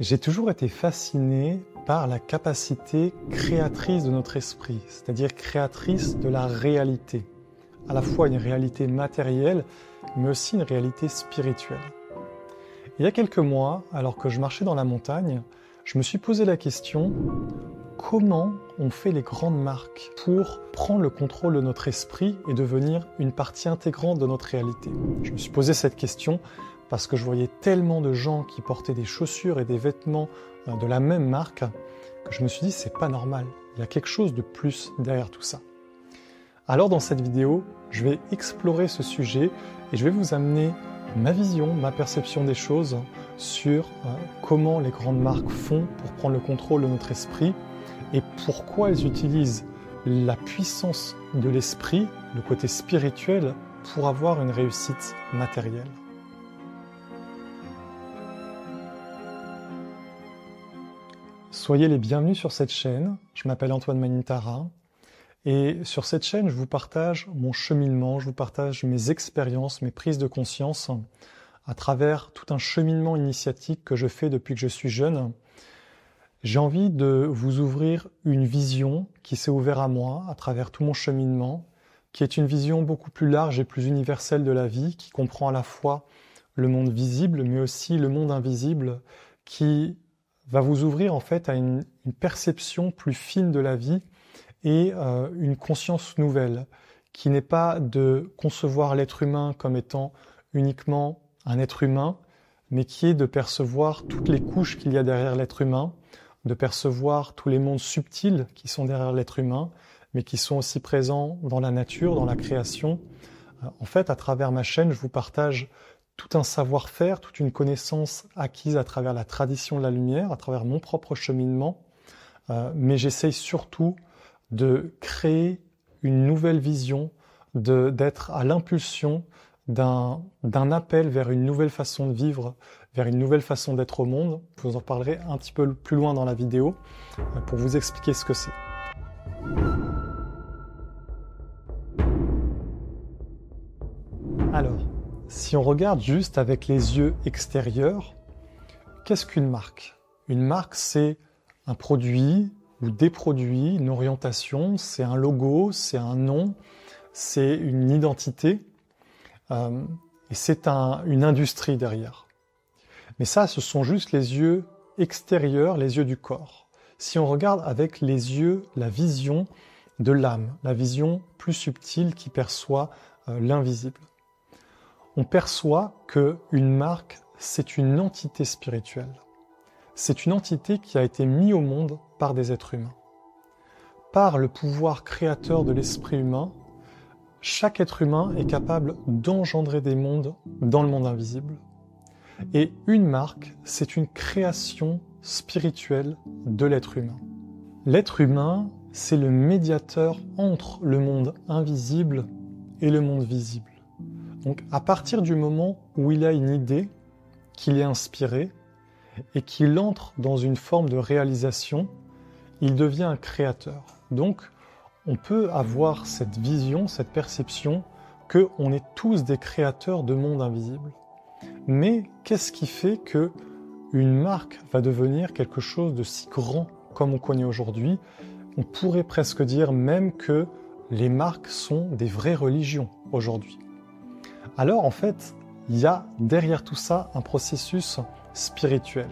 J'ai toujours été fasciné par la capacité créatrice de notre esprit, c'est-à-dire créatrice de la réalité. À la fois une réalité matérielle, mais aussi une réalité spirituelle. Il y a quelques mois, alors que je marchais dans la montagne, je me suis posé la question, comment on fait les grandes marques pour prendre le contrôle de notre esprit et devenir une partie intégrante de notre réalité? Je me suis posé cette question parce que je voyais tellement de gens qui portaient des chaussures et des vêtements de la même marque que je me suis dit c'est pas normal, il y a quelque chose de plus derrière tout ça. Alors dans cette vidéo, je vais explorer ce sujet et je vais vous amener ma vision, ma perception des choses sur comment les grandes marques font pour prendre le contrôle de notre esprit et pourquoi elles utilisent la puissance de l'esprit, le côté spirituel, pour avoir une réussite matérielle. Soyez les bienvenus sur cette chaîne, je m'appelle Antoine Manintara et sur cette chaîne je vous partage mon cheminement, je vous partage mes expériences, mes prises de conscience à travers tout un cheminement initiatique que je fais depuis que je suis jeune. J'ai envie de vous ouvrir une vision qui s'est ouverte à moi à travers tout mon cheminement, qui est une vision beaucoup plus large et plus universelle de la vie, qui comprend à la fois le monde visible mais aussi le monde invisible, qui va vous ouvrir en fait à une perception plus fine de la vie et une conscience nouvelle, qui n'est pas de concevoir l'être humain comme étant uniquement un être humain, mais qui est de percevoir toutes les couches qu'il y a derrière l'être humain, de percevoir tous les mondes subtils qui sont derrière l'être humain, mais qui sont aussi présents dans la nature, dans la création. En fait, à travers ma chaîne, je vous partage tout un savoir-faire, toute une connaissance acquise à travers la tradition de la lumière, à travers mon propre cheminement, mais j'essaye surtout de créer une nouvelle vision, d'être à l'impulsion d'un appel vers une nouvelle façon de vivre, vers une nouvelle façon d'être au monde. Je vous en parlerai un petit peu plus loin dans la vidéo pour vous expliquer ce que c'est. Alors, si on regarde juste avec les yeux extérieurs, qu'est-ce qu'une marque? Une marque, c'est un produit ou des produits, une orientation, c'est un logo, c'est un nom, c'est une identité et c'est une industrie derrière. Mais ça, ce sont juste les yeux extérieurs, les yeux du corps. Si on regarde avec les yeux, la vision de l'âme, la vision plus subtile qui perçoit l'invisible, on perçoit qu'une marque, c'est une entité spirituelle. C'est une entité qui a été mise au monde par des êtres humains. Par le pouvoir créateur de l'esprit humain, chaque être humain est capable d'engendrer des mondes dans le monde invisible. Et une marque, c'est une création spirituelle de l'être humain. L'être humain, c'est le médiateur entre le monde invisible et le monde visible. Donc à partir du moment où il a une idée, qu'il est inspiré, et qu'il entre dans une forme de réalisation, il devient un créateur. Donc on peut avoir cette vision, cette perception qu'on est tous des créateurs de mondes invisibles. Mais qu'est-ce qui fait qu'une marque va devenir quelque chose de si grand comme on connaît aujourd'hui? On pourrait presque dire même que les marques sont des vraies religions aujourd'hui. Alors en fait, il y a derrière tout ça un processus spirituel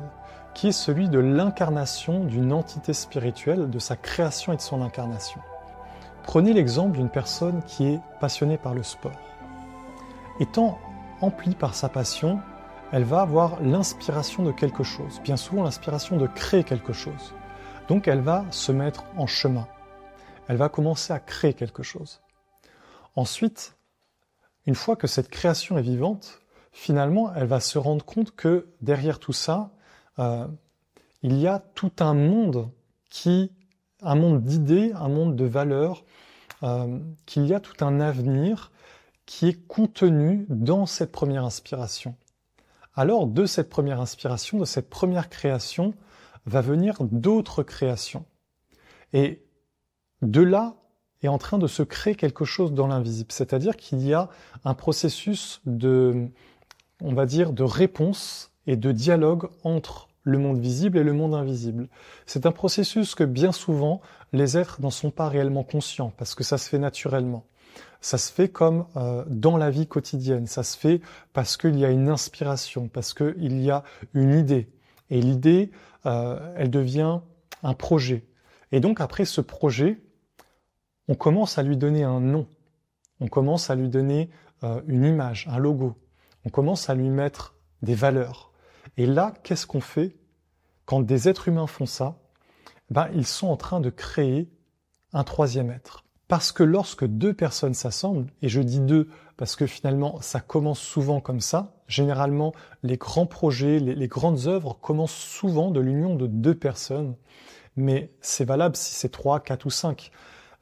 qui est celui de l'incarnation d'une entité spirituelle, de sa création et de son incarnation. Prenez l'exemple d'une personne qui est passionnée par le sport. Étant emplie par sa passion, elle va avoir l'inspiration de quelque chose, bien souvent l'inspiration de créer quelque chose. Donc elle va se mettre en chemin. Elle va commencer à créer quelque chose. Ensuite, une fois que cette création est vivante, finalement, elle va se rendre compte que derrière tout ça, il y a tout un monde d'idées, un monde de valeurs, qu'il y a tout un avenir qui est contenu dans cette première inspiration. Alors, de cette première inspiration, de cette première création, va venir d'autres créations. Et de là est en train de se créer quelque chose dans l'invisible. C'est-à-dire qu'il y a un processus de réponse et de dialogue entre le monde visible et le monde invisible. C'est un processus que bien souvent, les êtres n'en sont pas réellement conscients, parce que ça se fait naturellement. Ça se fait comme dans la vie quotidienne, ça se fait parce qu'il y a une inspiration, parce qu'il y a une idée. Et l'idée, elle devient un projet. Et donc après ce projet, on commence à lui donner un nom, on commence à lui donner une image, un logo, on commence à lui mettre des valeurs. Et là, qu'est-ce qu'on fait? Quand des êtres humains font ça, ils sont en train de créer un troisième être. Parce que lorsque deux personnes s'assemblent, et je dis deux parce que finalement ça commence souvent comme ça, généralement les grands projets, les grandes œuvres commencent souvent de l'union de deux personnes, mais c'est valable si c'est 3, 4 ou 5.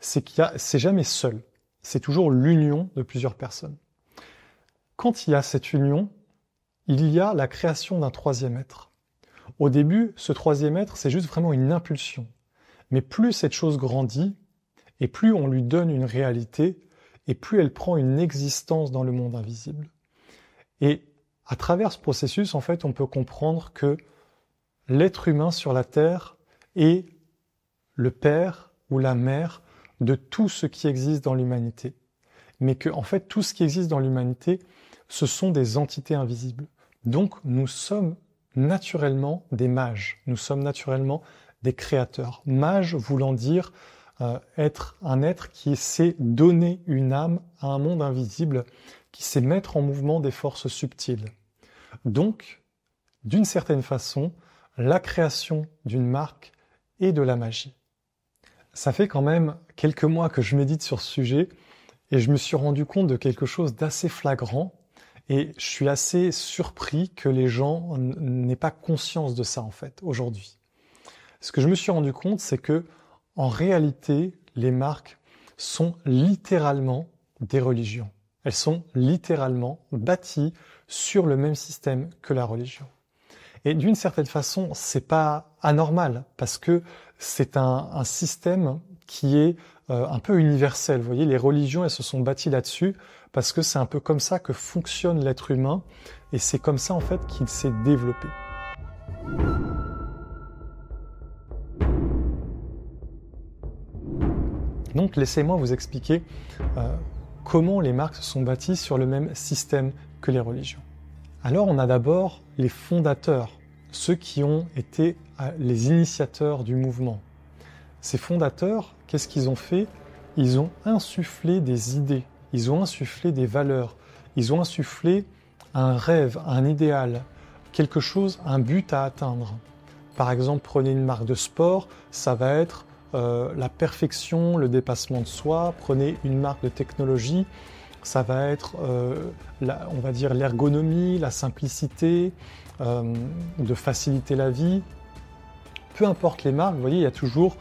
C'est jamais seul, c'est toujours l'union de plusieurs personnes. Quand il y a cette union, il y a la création d'un troisième être. Au début, ce troisième être, c'est juste vraiment une impulsion. Mais plus cette chose grandit, et plus on lui donne une réalité, et plus elle prend une existence dans le monde invisible. Et à travers ce processus, en fait, on peut comprendre que l'être humain sur la Terre est le père ou la mère de tout ce qui existe dans l'humanité. Mais que, en fait, tout ce qui existe dans l'humanité, ce sont des entités invisibles. Donc, nous sommes naturellement des mages. Nous sommes naturellement des créateurs. Mage voulant dire être un être qui sait donner une âme à un monde invisible, qui sait mettre en mouvement des forces subtiles. Donc, d'une certaine façon, la création d'une marque est de la magie. Ça fait quand même quelques mois que je médite sur ce sujet et je me suis rendu compte de quelque chose d'assez flagrant et je suis assez surpris que les gens n'aient pas conscience de ça en fait aujourd'hui. Ce que je me suis rendu compte, c'est que en réalité, les marques sont littéralement des religions. Elles sont littéralement bâties sur le même système que la religion. Et d'une certaine façon, c'est pas anormal parce que c'est un système qui est un peu universel. Vous voyez, les religions, elles se sont bâties là-dessus parce que c'est un peu comme ça que fonctionne l'être humain et c'est comme ça en fait qu'il s'est développé. Donc laissez-moi vous expliquer comment les marques se sont bâties sur le même système que les religions. Alors on a d'abord les fondateurs, ceux qui ont été les initiateurs du mouvement. Ces fondateurs, qu'est-ce qu'ils ont fait? Ils ont insufflé des idées, ils ont insufflé des valeurs, ils ont insufflé un rêve, un idéal, quelque chose, un but à atteindre. Par exemple, prenez une marque de sport, ça va être la perfection, le dépassement de soi. Prenez une marque de technologie, ça va être, on va dire, l'ergonomie, la simplicité, de faciliter la vie. Peu importe les marques, vous voyez, il y a toujours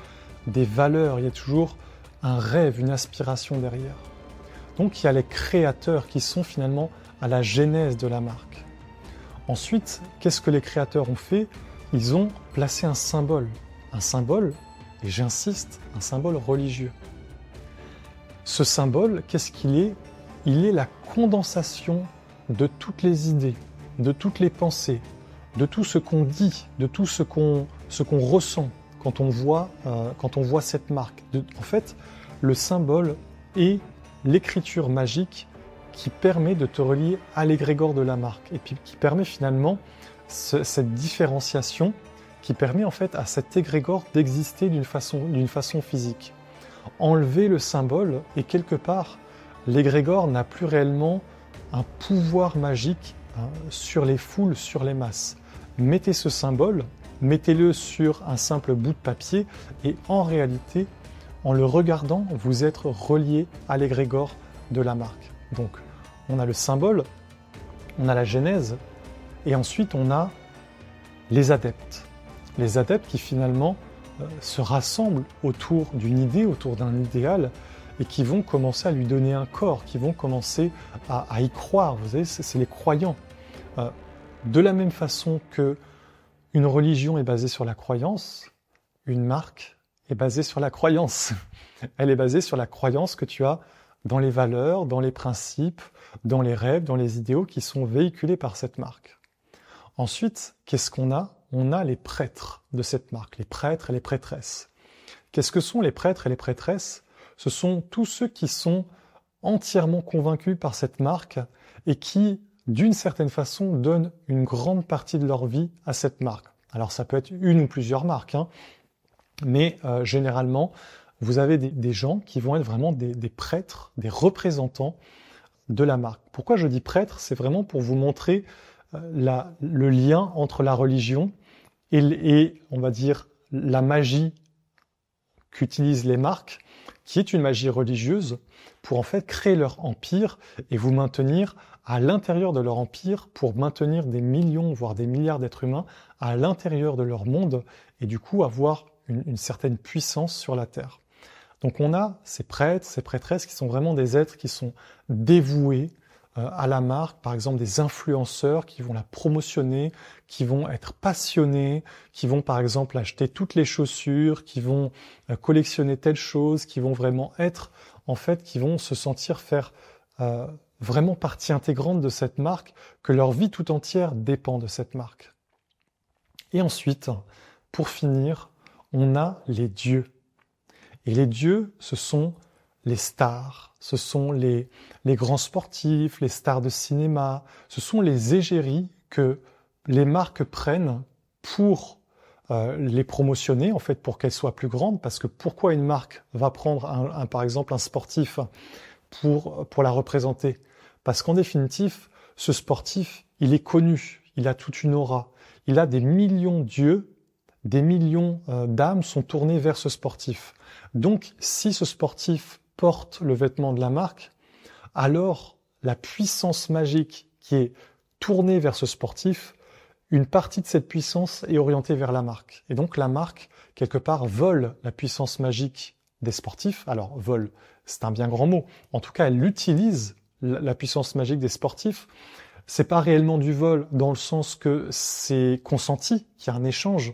des valeurs, il y a toujours un rêve, une aspiration derrière. Donc il y a les créateurs qui sont finalement à la genèse de la marque. Ensuite, qu'est-ce que les créateurs ont fait? Ils ont placé un symbole, et j'insiste, un symbole religieux. Ce symbole, qu'est-ce qu'il est? Il est la condensation de toutes les idées, de toutes les pensées, de tout ce qu'on dit, de tout ce qu'on ressent quand on voit cette marque. En fait, le symbole est l'écriture magique qui permet de te relier à l'égrégore de la marque et puis qui permet finalement cette différenciation, qui permet en fait à cet égrégore d'exister d'une façon physique. Enlever le symbole et quelque part, l'égrégore n'a plus réellement un pouvoir magique sur les foules, sur les masses. Mettez ce symbole, mettez-le sur un simple bout de papier et en réalité, en le regardant, vous êtes relié à l'égrégore de la marque. Donc, on a le symbole, on a la genèse et ensuite on a les adeptes. Les adeptes qui finalement se rassemblent autour d'une idée, autour d'un idéal et qui vont commencer à lui donner un corps, qui vont commencer à y croire. Vous savez, c'est les croyants. De la même façon que une religion est basée sur la croyance, une marque est basée sur la croyance. Elle est basée sur la croyance que tu as dans les valeurs, dans les principes, dans les rêves, dans les idéaux qui sont véhiculés par cette marque. Ensuite, qu'est-ce qu'on a? on a les prêtres de cette marque, les prêtres et les prêtresses. Qu'est-ce que sont les prêtres et les prêtresses? Ce sont tous ceux qui sont entièrement convaincus par cette marque et qui, d'une certaine façon, donnent une grande partie de leur vie à cette marque. Alors ça peut être une ou plusieurs marques, hein, mais généralement, vous avez des gens qui vont être vraiment des prêtres, des représentants de la marque. Pourquoi je dis prêtre? C'est vraiment pour vous montrer le lien entre la religion et, on va dire, la magie qu'utilisent les marques, qui est une magie religieuse, pour en fait créer leur empire et vous maintenir à l'intérieur de leur empire, pour maintenir des millions, voire des milliards d'êtres humains à l'intérieur de leur monde et du coup avoir une certaine puissance sur la Terre. Donc on a ces prêtres, ces prêtresses qui sont vraiment des êtres qui sont dévoués à la marque, par exemple des influenceurs qui vont la promotionner, qui vont être passionnés, qui vont par exemple acheter toutes les chaussures, qui vont collectionner telle chose, qui vont vraiment être, en fait, qui vont se sentir faire vraiment partie intégrante de cette marque, que leur vie tout entière dépend de cette marque. Et ensuite, pour finir, on a les dieux. Et les dieux, ce sont les stars, ce sont les grands sportifs, les stars de cinéma, ce sont les égéries que les marques prennent pour les promotionner, en fait, pour qu'elles soient plus grandes, parce que pourquoi une marque va prendre par exemple un sportif pour la représenter? Parce qu'en définitive, ce sportif, il est connu, il a toute une aura, il a des millions d'yeux, des millions d'âmes sont tournées vers ce sportif. Donc, si ce sportif porte le vêtement de la marque, alors la puissance magique qui est tournée vers ce sportif, une partie de cette puissance est orientée vers la marque. Et donc la marque, quelque part, vole la puissance magique des sportifs. Alors, vole, c'est un bien grand mot. En tout cas, elle utilise la puissance magique des sportifs. C'est pas réellement du vol dans le sens que c'est consenti, qu'il y a un échange,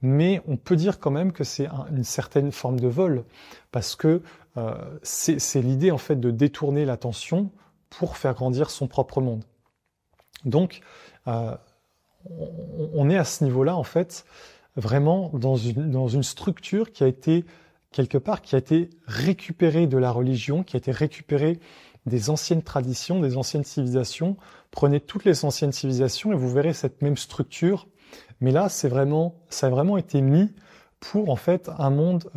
mais on peut dire quand même que c'est une certaine forme de vol, parce que c'est l'idée en fait de détourner l'attention pour faire grandir son propre monde. Donc, on est à ce niveau-là en fait vraiment dans une structure qui a été quelque part qui a été récupérée de la religion, qui a été récupérée des anciennes traditions, des anciennes civilisations. Prenez toutes les anciennes civilisations et vous verrez cette même structure. Mais là, ça a vraiment été mis pour en fait un monde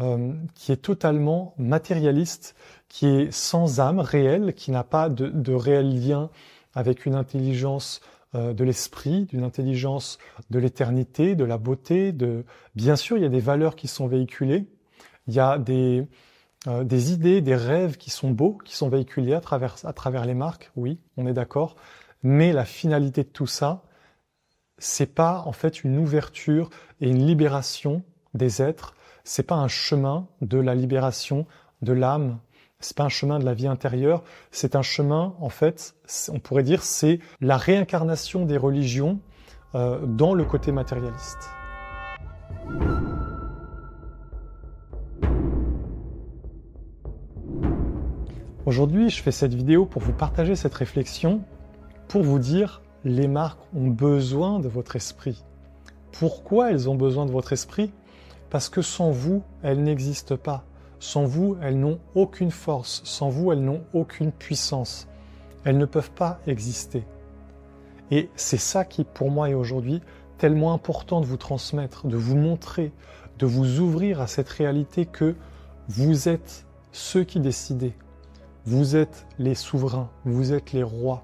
qui est totalement matérialiste, qui est sans âme réelle, qui n'a pas de réel lien avec une intelligence de l'esprit, d'une intelligence de l'éternité, de la beauté. Bien sûr, il y a des valeurs qui sont véhiculées, il y a des idées, des rêves qui sont beaux, qui sont véhiculés à travers les marques, oui, on est d'accord. Mais la finalité de tout ça, c'est pas en fait une ouverture et une libération des êtres, c'est pas un chemin de la libération de l'âme, c'est pas un chemin de la vie intérieure, c'est un chemin, en fait, on pourrait dire, c'est la réincarnation des religions dans le côté matérialiste. Aujourd'hui, je fais cette vidéo pour vous partager cette réflexion, pour vous dire les marques ont besoin de votre esprit. Pourquoi elles ont besoin de votre esprit? Parce que sans vous, elles n'existent pas. Sans vous, elles n'ont aucune force. Sans vous, elles n'ont aucune puissance. Elles ne peuvent pas exister. Et c'est ça qui, pour moi, est aujourd'hui tellement important de vous transmettre, de vous montrer, de vous ouvrir à cette réalité que vous êtes ceux qui décidez. Vous êtes les souverains, vous êtes les rois.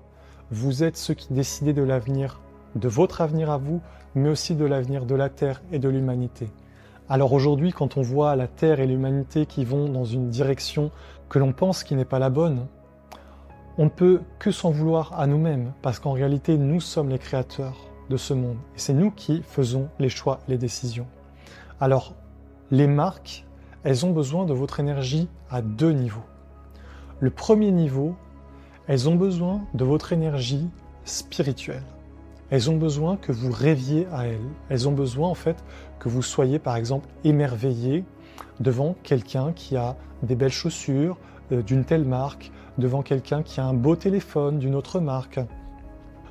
Vous êtes ceux qui décidez de l'avenir, de votre avenir à vous, mais aussi de l'avenir de la Terre et de l'humanité. Alors aujourd'hui, quand on voit la Terre et l'humanité qui vont dans une direction que l'on pense qui n'est pas la bonne, on ne peut que s'en vouloir à nous-mêmes, parce qu'en réalité, nous sommes les créateurs de ce monde. Et c'est nous qui faisons les choix, les décisions. Alors, les marques, elles ont besoin de votre énergie à 2 niveaux. Le premier niveau, elles ont besoin de votre énergie spirituelle. Elles ont besoin que vous rêviez à elles. Elles ont besoin en fait que vous soyez par exemple émerveillé devant quelqu'un qui a des belles chaussures d'une telle marque, devant quelqu'un qui a un beau téléphone d'une autre marque,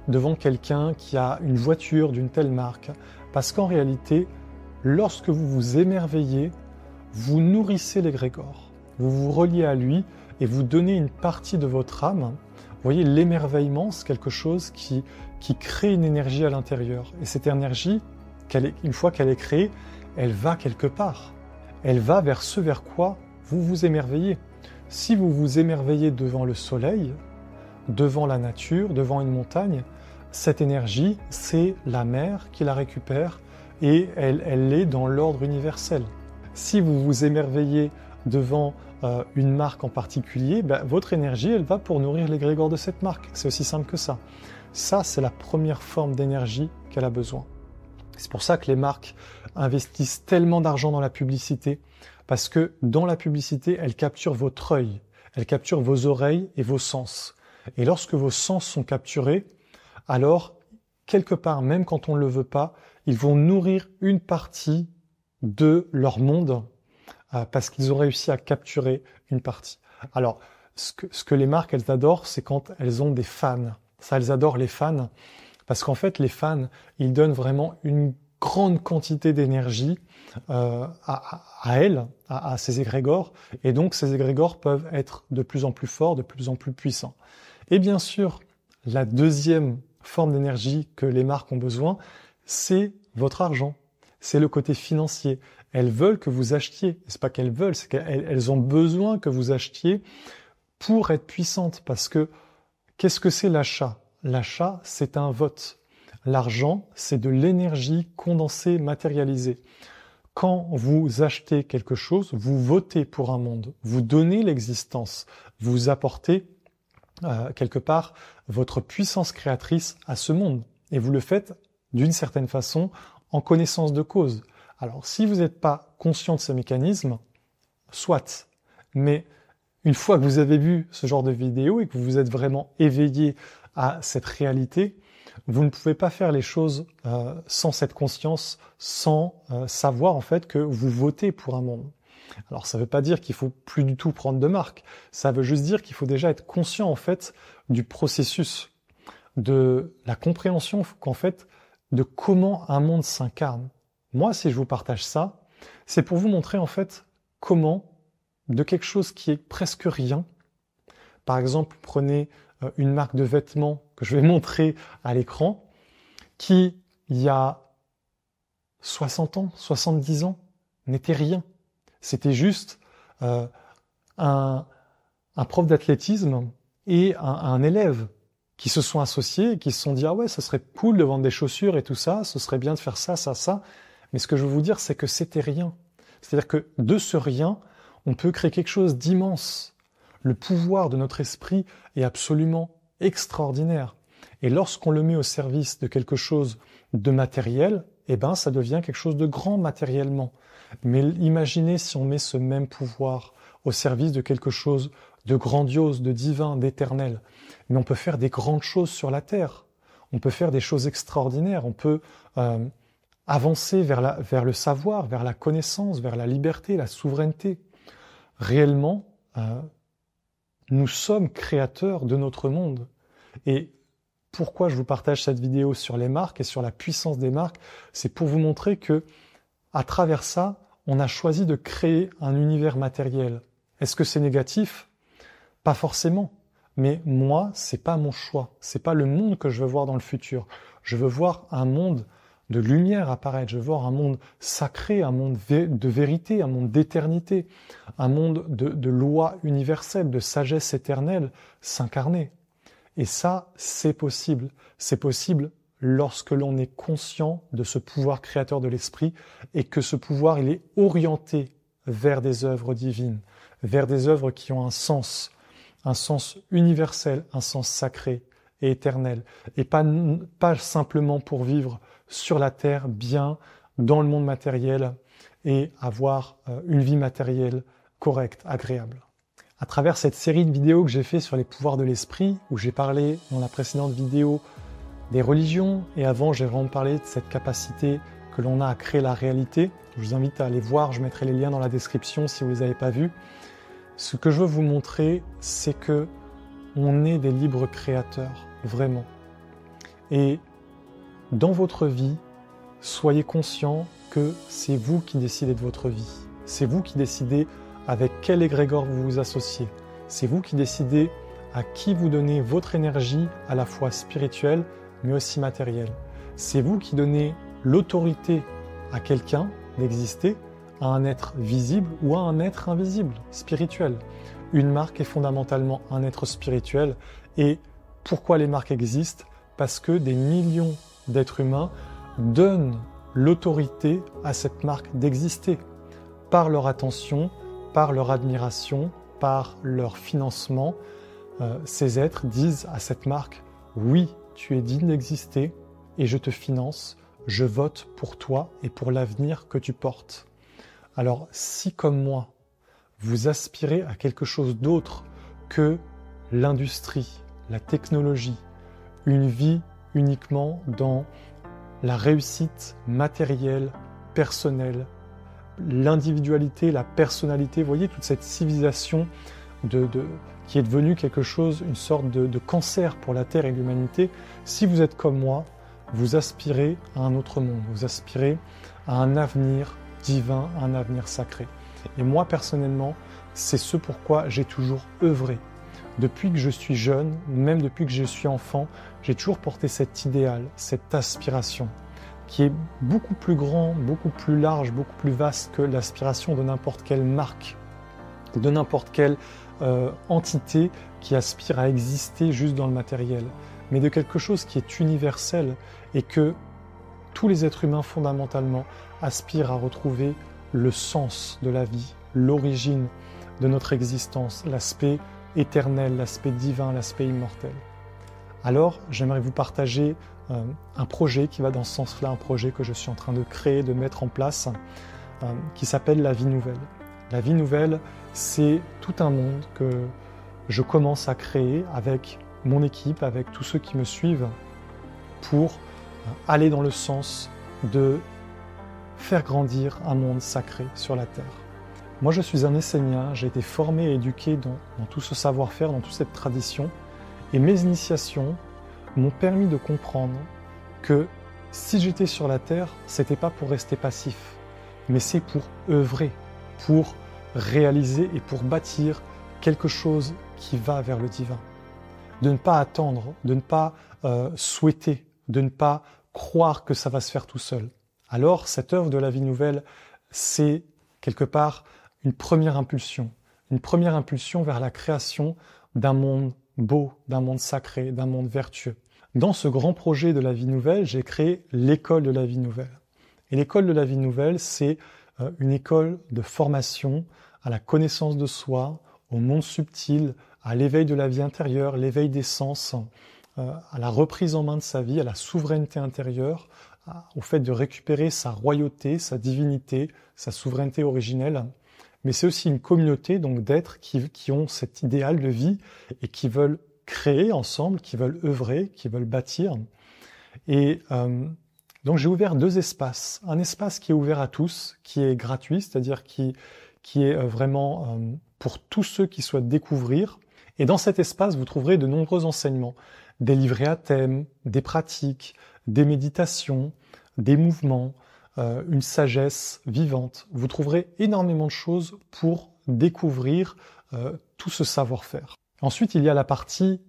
devant quelqu'un qui a une voiture d'une telle marque, Parce qu'en réalité, lorsque vous vous émerveillez, vous nourrissez l'égrégore. Vous vous reliez à lui et vous donnez une partie de votre âme. Vous voyez, l'émerveillement, c'est quelque chose qui crée une énergie à l'intérieur. Et cette énergie, une fois qu'elle est créée, elle va quelque part. Elle va vers ce vers quoi vous vous émerveillez. Si vous vous émerveillez devant le soleil, devant la nature, devant une montagne, cette énergie, c'est la mer qui la récupère et elle est dans l'ordre universel. Si vous vous émerveillez devant une marque en particulier, votre énergie, elle va pour nourrir l'égrégore de cette marque. C'est aussi simple que ça. Ça, c'est la première forme d'énergie qu'elle a besoin. C'est pour ça que les marques investissent tellement d'argent dans la publicité, parce que dans la publicité, elle capture votre œil, elle capture vos oreilles et vos sens. Et lorsque vos sens sont capturés, alors, quelque part, même quand on ne le veut pas, ils vont nourrir une partie de leur monde parce qu'ils ont réussi à capturer une partie. Alors, ce que les marques, elles adorent, c'est quand elles ont des fans. Ça, elles adorent les fans parce qu'en fait, les fans, ils donnent vraiment une grande quantité d'énergie à elles, à ces égrégores. Et donc, ces égrégores peuvent être de plus en plus forts, de plus en plus puissants. Et bien sûr, la deuxième forme d'énergie que les marques ont besoin, c'est votre argent. C'est le côté financier. Elles veulent que vous achetiez. C'est pas qu'elles veulent, c'est qu'elles ont besoin que vous achetiez pour être puissantes. Parce que qu'est-ce que c'est l'achat? L'achat, c'est un vote. L'argent, c'est de l'énergie condensée, matérialisée. Quand vous achetez quelque chose, vous votez pour un monde. Vous donnez l'existence. Vous apportez quelque part votre puissance créatrice à ce monde. Et vous le faites d'une certaine façon en connaissance de cause. Alors si vous n'êtes pas conscient de ces mécanismes, soit. Mais une fois que vous avez vu ce genre de vidéo et que vous vous êtes vraiment éveillé à cette réalité, vous ne pouvez pas faire les choses sans cette conscience, sans savoir en fait que vous votez pour un monde. Alors ça ne veut pas dire qu'il faut plus du tout prendre de marque, ça veut juste dire qu'il faut déjà être conscient en fait du processus, de la compréhension qu'en fait de comment un monde s'incarne. Moi, si je vous partage ça, c'est pour vous montrer en fait comment de quelque chose qui est presque rien, par exemple prenez une marque de vêtements que je vais montrer à l'écran, qui il y a 60 ans, 70 ans, n'était rien. C'était juste un prof d'athlétisme et un élève qui se sont associés et qui se sont dit « Ah ouais, ce serait cool de vendre des chaussures et tout ça, ce serait bien de faire ça, ça, ça. » Mais ce que je veux vous dire, c'est que c'était rien. C'est-à-dire que de ce rien, on peut créer quelque chose d'immense. Le pouvoir de notre esprit est absolument extraordinaire. Et lorsqu'on le met au service de quelque chose de matériel, eh ben, ça devient quelque chose de grand matériellement. Mais imaginez si on met ce même pouvoir au service de quelque chose de grandiose, de divin, d'éternel. Mais on peut faire des grandes choses sur la terre. On peut faire des choses extraordinaires. On peut avancer vers le savoir, vers la connaissance, vers la liberté, la souveraineté. Réellement, nous sommes créateurs de notre monde. Et pourquoi je vous partage cette vidéo sur les marques et sur la puissance des marques, c'est pour vous montrer que, à travers ça, on a choisi de créer un univers matériel. Est-ce que c'est négatif? Pas forcément. Mais moi, c'est pas mon choix. C'est pas le monde que je veux voir dans le futur. Je veux voir un monde de lumière apparaître. Je veux voir un monde sacré, un monde de vérité, un monde d'éternité, un monde de loi universelle, de sagesse éternelle s'incarner. Et ça, c'est possible. C'est possible lorsque l'on est conscient de ce pouvoir créateur de l'esprit et que ce pouvoir, il est orienté vers des œuvres divines, vers des œuvres qui ont un sens universel, un sens sacré et éternel, et pas simplement pour vivre sur la terre, bien, dans le monde matériel, et avoir une vie matérielle correcte, agréable. À travers cette série de vidéos que j'ai fait sur les pouvoirs de l'esprit, où j'ai parlé dans la précédente vidéo des religions, et avant j'ai vraiment parlé de cette capacité que l'on a à créer la réalité. Je vous invite à aller voir, je mettrai les liens dans la description si vous ne les avez pas vus. Ce que je veux vous montrer, c'est que on est des libres créateurs, vraiment. Et dans votre vie, soyez conscient que c'est vous qui décidez de votre vie. C'est vous qui décidez avec quel égrégore vous vous associez. C'est vous qui décidez à qui vous donnez votre énergie à la fois spirituelle mais aussi matérielle. C'est vous qui donnez l'autorité à quelqu'un d'exister, à un être visible ou à un être invisible, spirituel. Une marque est fondamentalement un être spirituel. Et pourquoi les marques existent? Parce que des millions d'êtres humains donnent l'autorité à cette marque d'exister par leur attention, par leur admiration, par leur financement. Ces êtres disent à cette marque « Oui, tu es digne d'exister et je te finance, je vote pour toi et pour l'avenir que tu portes. » Alors, si comme moi, vous aspirez à quelque chose d'autre que l'industrie, la technologie, une vie uniquement dans la réussite matérielle, personnelle, l'individualité, la personnalité, vous voyez toute cette civilisation qui est devenue quelque chose, une sorte de cancer pour la Terre et l'humanité. Si vous êtes comme moi, vous aspirez à un autre monde, vous aspirez à un avenir divin, à un avenir sacré. Et moi personnellement, c'est ce pourquoi j'ai toujours œuvré. Depuis que je suis jeune, même depuis que je suis enfant, j'ai toujours porté cet idéal, cette aspiration, qui est beaucoup plus grand, beaucoup plus large, beaucoup plus vaste que l'aspiration de n'importe quelle marque, de n'importe quelle entité qui aspire à exister juste dans le matériel, mais de quelque chose qui est universel et que tous les êtres humains fondamentalement aspirent à retrouver le sens de la vie, l'origine de notre existence, l'aspect éternel, l'aspect divin, l'aspect immortel. Alors, j'aimerais vous partager un projet qui va dans ce sens-là, un projet que je suis en train de créer, de mettre en place, qui s'appelle La Vie Nouvelle. La Vie Nouvelle, c'est tout un monde que je commence à créer avec mon équipe, avec tous ceux qui me suivent, pour aller dans le sens de faire grandir un monde sacré sur la Terre. Moi, je suis un Essénien, j'ai été formé et éduqué dans tout ce savoir-faire, dans toute cette tradition, et mes initiations m'ont permis de comprendre que si j'étais sur la Terre, c'était pas pour rester passif, mais c'est pour œuvrer, pour réaliser et pour bâtir quelque chose qui va vers le divin. De ne pas attendre, de ne pas souhaiter, de ne pas croire que ça va se faire tout seul. Alors, cette œuvre de la vie nouvelle, c'est quelque part une première impulsion vers la création d'un monde beau, d'un monde sacré, d'un monde vertueux. Dans ce grand projet de la vie nouvelle, j'ai créé l'école de la vie nouvelle. Et l'école de la vie nouvelle, c'est une école de formation à la connaissance de soi, au monde subtil, à l'éveil de la vie intérieure, l'éveil des sens, à la reprise en main de sa vie, à la souveraineté intérieure, au fait de récupérer sa royauté, sa divinité, sa souveraineté originelle. Mais c'est aussi une communauté donc d'êtres qui ont cet idéal de vie et qui veulent créer ensemble, qui veulent œuvrer, qui veulent bâtir. Et donc j'ai ouvert 2 espaces. Un espace qui est ouvert à tous, qui est gratuit, c'est-à-dire qui est vraiment pour tous ceux qui souhaitent découvrir. Et dans cet espace, vous trouverez de nombreux enseignements, des livrets à thème, des pratiques, des méditations, des mouvements, une sagesse vivante. Vous trouverez énormément de choses pour découvrir tout ce savoir-faire. Ensuite, il y a la partie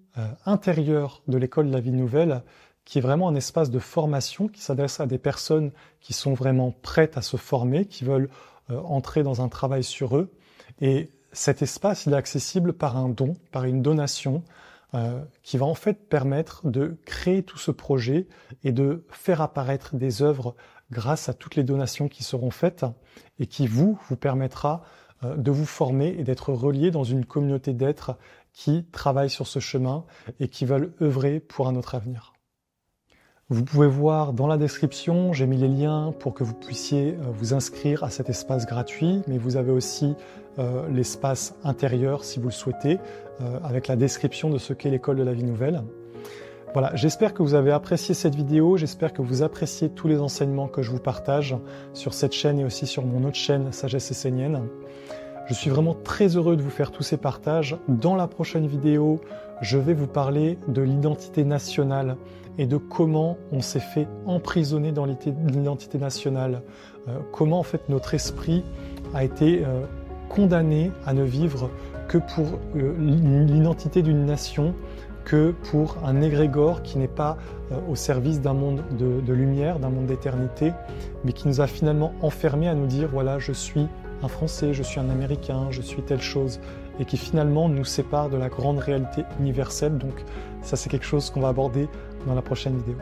intérieure de l'école de la vie nouvelle, qui est vraiment un espace de formation qui s'adresse à des personnes qui sont vraiment prêtes à se former, qui veulent entrer dans un travail sur eux. Et cet espace, il est accessible par un don, par une donation, qui va en fait permettre de créer tout ce projet et de faire apparaître des œuvres grâce à toutes les donations qui seront faites et qui vous permettra de vous former et d'être relié dans une communauté d'êtres qui travaillent sur ce chemin et qui veulent œuvrer pour un autre avenir. Vous pouvez voir dans la description, j'ai mis les liens pour que vous puissiez vous inscrire à cet espace gratuit, mais vous avez aussi l'espace intérieur si vous le souhaitez, avec la description de ce qu'est l'école de la vie nouvelle. Voilà, j'espère que vous avez apprécié cette vidéo, j'espère que vous appréciez tous les enseignements que je vous partage sur cette chaîne et aussi sur mon autre chaîne Sagesse Essénienne. Je suis vraiment très heureux de vous faire tous ces partages. Dans la prochaine vidéo, je vais vous parler de l'identité nationale et de comment on s'est fait emprisonner dans l'identité nationale, comment en fait notre esprit a été condamné à ne vivre que pour l'identité d'une nation, que pour un égrégore qui n'est pas au service d'un monde de lumière, d'un monde d'éternité, mais qui nous a finalement enfermés à nous dire voilà, je suis un Français, je suis un Américain, je suis telle chose, et qui finalement nous sépare de la grande réalité universelle. Donc ça, c'est quelque chose qu'on va aborder dans la prochaine vidéo.